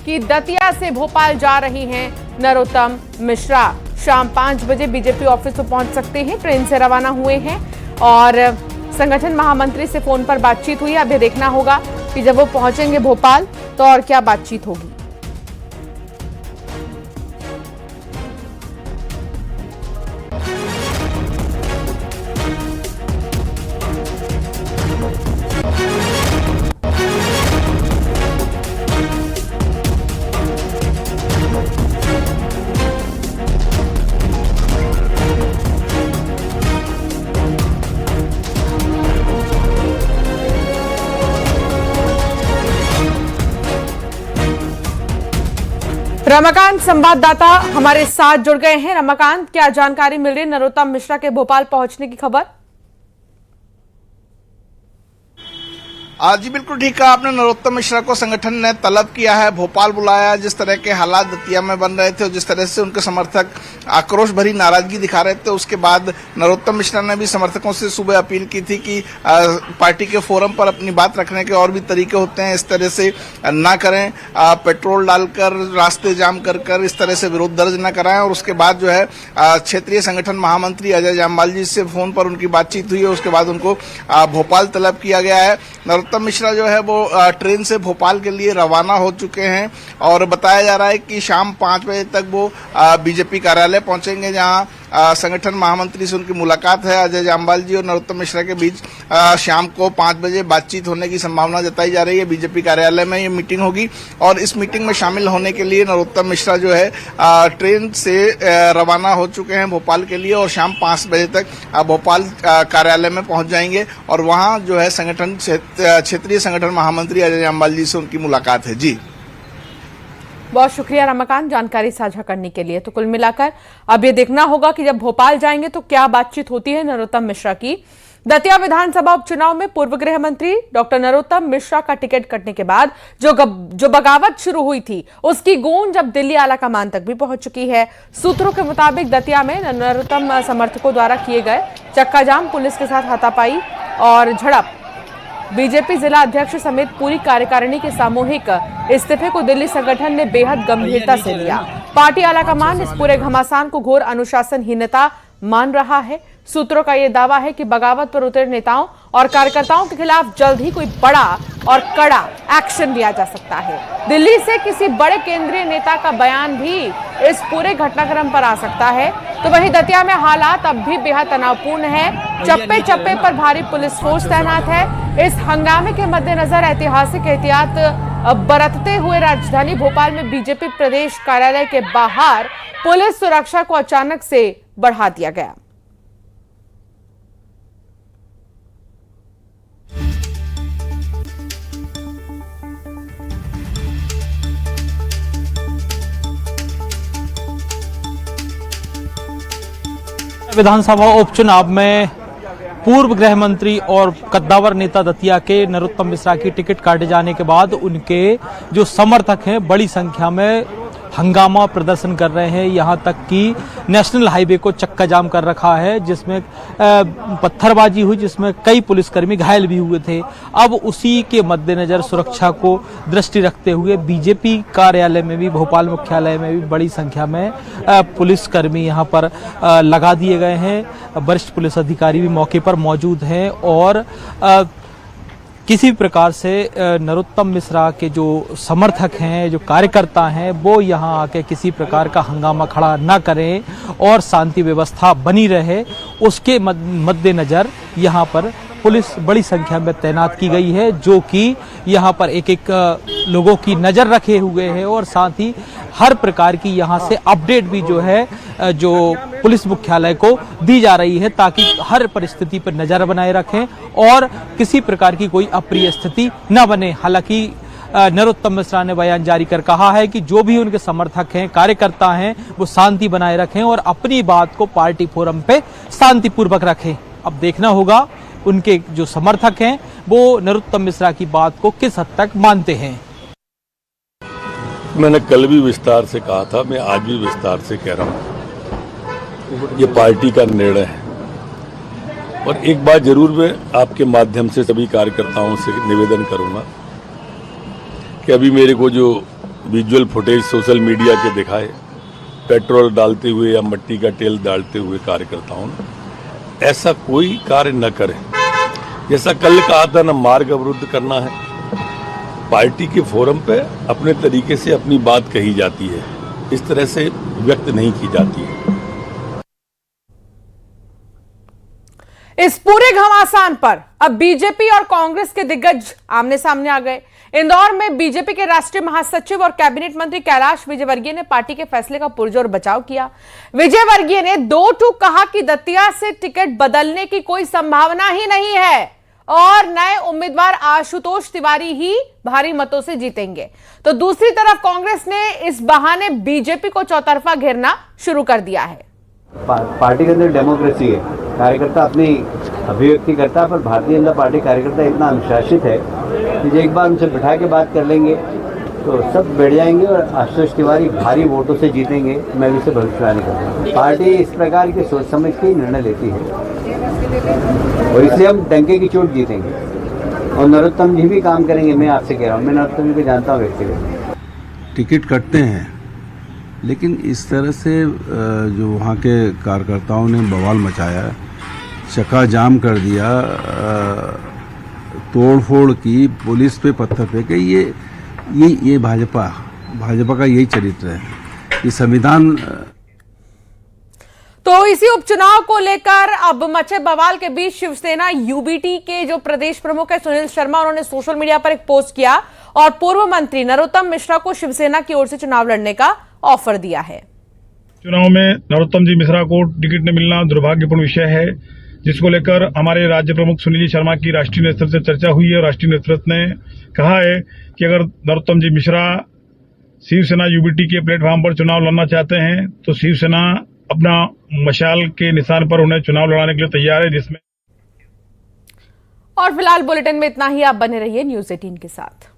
कि दतिया से भोपाल जा रही हैं नरोत्तम मिश्रा। शाम 5 बजे बीजेपी ऑफिस में पहुंच सकते हैं, ट्रेन से रवाना हुए हैं और संगठन महामंत्री से फोन पर बातचीत हुई। अब ये देखना होगा कि जब वो पहुंचेंगे भोपाल तो और क्या बातचीत होगी। रमाकांत संवाददाता हमारे साथ जुड़ गए हैं। रमाकांत, क्या जानकारी मिल रही है नरोत्तम मिश्रा के भोपाल पहुंचने की खबर? जी बिल्कुल ठीक कहा आपने। नरोत्तम मिश्रा को संगठन ने तलब किया है, भोपाल बुलाया। जिस तरह के हालात दतिया में बन रहे थे और जिस तरह से उनके समर्थक आक्रोश भरी नाराजगी दिखा रहे थे, उसके बाद नरोत्तम मिश्रा ने भी समर्थकों से सुबह अपील की थी कि पार्टी के फोरम पर अपनी बात रखने के और भी तरीके होते हैं, इस तरह से ना करें, पेट्रोल डालकर रास्ते जाम कर इस तरह से विरोध दर्ज न कराएं। और उसके बाद जो है क्षेत्रीय संगठन महामंत्री अजय जामवाल जी से फोन पर उनकी बातचीत हुई है। उसके बाद उनको भोपाल तलब किया गया है। नरोत्तम मिश्रा जो है वो ट्रेन से भोपाल के लिए रवाना हो चुके हैं और बताया जा रहा है कि शाम 5 बजे तक वो बीजेपी कार्यालय पहुंचेंगे, जहां संगठन महामंत्री से उनकी मुलाकात है। अजय जामवाल जी और नरोत्तम मिश्रा के बीच शाम को 5 बजे बातचीत होने की संभावना जताई जा रही है। बीजेपी कार्यालय में ये मीटिंग होगी और इस मीटिंग में शामिल होने के लिए नरोत्तम मिश्रा जो है ट्रेन से रवाना हो चुके हैं भोपाल के लिए और शाम 5 बजे तक भोपाल कार्यालय में पहुंच जाएंगे और वहां जो है क्षेत्रीय संगठन महामंत्री अजय जामवाल जी से उनकी मुलाकात है। जी बहुत शुक्रिया रमाकांत जानकारी साझा करने के लिए। तो कुल मिलाकर अब ये देखना होगा कि जब भोपाल जाएंगे तो क्या बातचीत होती है नरोत्तम मिश्रा की। दतिया विधानसभा उपचुनाव में पूर्व गृह मंत्री डॉक्टर नरोत्तम मिश्रा का टिकट कटने के बाद जो बगावत शुरू हुई थी, उसकी गूंज अब दिल्ली आलाकमान तक भी पहुंच चुकी है। सूत्रों के मुताबिक दतिया में नरोत्तम समर्थकों द्वारा किए गए चक्का जाम, पुलिस के साथ हाथापाई और झड़प, बीजेपी जिला अध्यक्ष समेत पूरी कार्यकारिणी के सामूहिक इस्तीफे को दिल्ली संगठन ने बेहद गंभीरता से लिया। पार्टी आलाकमान इस पूरे घमासान को घोर अनुशासनहीनता मान रहा है। सूत्रों का यह दावा है कि बगावत पर उतरे नेताओं और कार्यकर्ताओं के खिलाफ जल्द ही कोई बड़ा और कड़ा एक्शन लिया जा सकता है। दिल्ली से किसी बड़े केंद्रीय नेता का बयान भी इस पूरे घटनाक्रम पर आ सकता है। तो वहीं दतिया में हालात अब भी बेहद तनावपूर्ण है। चप्पे चप्पे पर भारी पुलिस फोर्स तैनात है। इस हंगामे के मद्देनजर ऐतिहासिक एहतियात बरतते हुए राजधानी भोपाल में बीजेपी प्रदेश कार्यालय के बाहर पुलिस सुरक्षा को अचानक से बढ़ा दिया गया। विधानसभा उपचुनाव में पूर्व गृह मंत्री और कद्दावर नेता दतिया के नरोत्तम मिश्रा की टिकट काटे जाने के बाद उनके जो समर्थक हैं बड़ी संख्या में हंगामा प्रदर्शन कर रहे हैं। यहां तक कि नेशनल हाईवे को चक्का जाम कर रखा है, जिसमें पत्थरबाजी हुई, जिसमें कई पुलिसकर्मी घायल भी हुए थे। अब उसी के मद्देनजर सुरक्षा को दृष्टि रखते हुए बीजेपी कार्यालय में भी, भोपाल मुख्यालय में भी बड़ी संख्या में पुलिसकर्मी यहां पर लगा दिए गए हैं। वरिष्ठ पुलिस अधिकारी भी मौके पर मौजूद हैं और किसी प्रकार से नरोत्तम मिश्रा के जो समर्थक हैं, जो कार्यकर्ता हैं, वो यहाँ आके किसी प्रकार का हंगामा खड़ा न करें और शांति व्यवस्था बनी रहे, उसके मद्देनजर यहाँ पर पुलिस बड़ी संख्या में तैनात की गई है, जो कि यहाँ पर एक एक लोगों की नज़र रखे हुए है और साथ ही हर प्रकार की यहाँ से अपडेट भी जो है जो पुलिस मुख्यालय को दी जा रही है, ताकि हर परिस्थिति पर नज़र बनाए रखें और किसी प्रकार की कोई अप्रिय स्थिति न बने। हालांकि नरोत्तम मिश्रा ने बयान जारी कर कहा है कि जो भी उनके समर्थक हैं, कार्यकर्ता हैं, वो शांति बनाए रखें और अपनी बात को पार्टी फोरम पे शांतिपूर्वक रखें। अब देखना होगा उनके जो समर्थक हैं वो नरोत्तम मिश्रा की बात को किस हद तक मानते हैं। मैंने कल भी विस्तार से कहा था, मैं आज भी विस्तार से कह रहा हूँ, ये पार्टी का निर्णय है। और एक बात जरूर मैं आपके माध्यम से सभी कार्यकर्ताओं से निवेदन करूंगा कि अभी मेरे को जो विजुअल फुटेज सोशल मीडिया के दिखाए, पेट्रोल डालते हुए या मिट्टी का तेल डालते हुए कार्यकर्ताओं ने, ऐसा कोई कार्य न करें। जैसा कल कहा था, न मार्ग अवरुद्ध करना है, पार्टी के फोरम पे अपने तरीके से अपनी बात कही जाती है, इस तरह से व्यक्त नहीं की जाती है। इस पूरे घमासान पर अब बीजेपी और कांग्रेस के दिग्गज आमने सामने आ गए। इंदौर में बीजेपी के राष्ट्रीय महासचिव और कैबिनेट मंत्री कैलाश विजयवर्गीय ने पार्टी के फैसले का पुरजोर बचाव किया। विजयवर्गीय ने दो टूक कहा कि दतिया से टिकट बदलने की कोई संभावना ही नहीं है और नए उम्मीदवार आशुतोष तिवारी ही भारी मतों से जीतेंगे। तो दूसरी तरफ कांग्रेस ने इस बहाने बीजेपी को चौतरफा घेरना शुरू कर दिया है। पार्टी के अंदर डेमोक्रेसी है, कार्यकर्ता अपनी अभिव्यक्ति करता है, पर भारतीय जनता पार्टी कार्यकर्ता इतना अनुशासित है कि एक बार उनसे बिठा के बात कर लेंगे तो सब बैठ जाएंगे और आशुतोष तिवारी भारी वोटों से जीतेंगे। मैं भी इसे भविष्यवाणी करता हूँ। पार्टी इस प्रकार की सोच समझ के ही निर्णय लेती है और इसलिए हम डंके की चोट जीतेंगे। और नरोत्तम जी भी काम करेंगे, मैं आपसे कह रहा हूँ, मैं नरोत्तम जी को जानता हूँ व्यक्तिगत। टिकट कटते हैं, लेकिन इस तरह से जो वहाँ के कार्यकर्ताओं ने बवाल मचाया, चक्का जाम कर दिया, तोड़फोड़ की, पुलिस पे पत्थर फेंके, ये भाजपा का यही चरित्र है। ये संविधान। तो इसी उपचुनाव को लेकर अब मचे बवाल के बीच शिवसेना यूबीटी के जो प्रदेश प्रमुख है सुनील शर्मा, उन्होंने सोशल मीडिया पर एक पोस्ट किया और पूर्व मंत्री नरोत्तम मिश्रा को शिवसेना की ओर से चुनाव लड़ने का ऑफर दिया है। चुनाव में नरोत्तम जी मिश्रा को टिकट न मिलना दुर्भाग्यपूर्ण विषय है, जिसको लेकर हमारे राज्य प्रमुख सुनील शर्मा की राष्ट्रीय नेतृत्व से चर्चा हुई है। राष्ट्रीय नेतृत्व ने कहा है कि अगर नरोत्तम जी मिश्रा शिवसेना यूबीटी के प्लेटफॉर्म पर चुनाव लड़ना चाहते हैं तो शिवसेना अपना मशाल के निशान पर उन्हें चुनाव लड़ाने के लिए तैयार है। जिसमें और फिलहाल बुलेटिन में इतना ही। आप बने रहिए न्यूज़ 18 के साथ।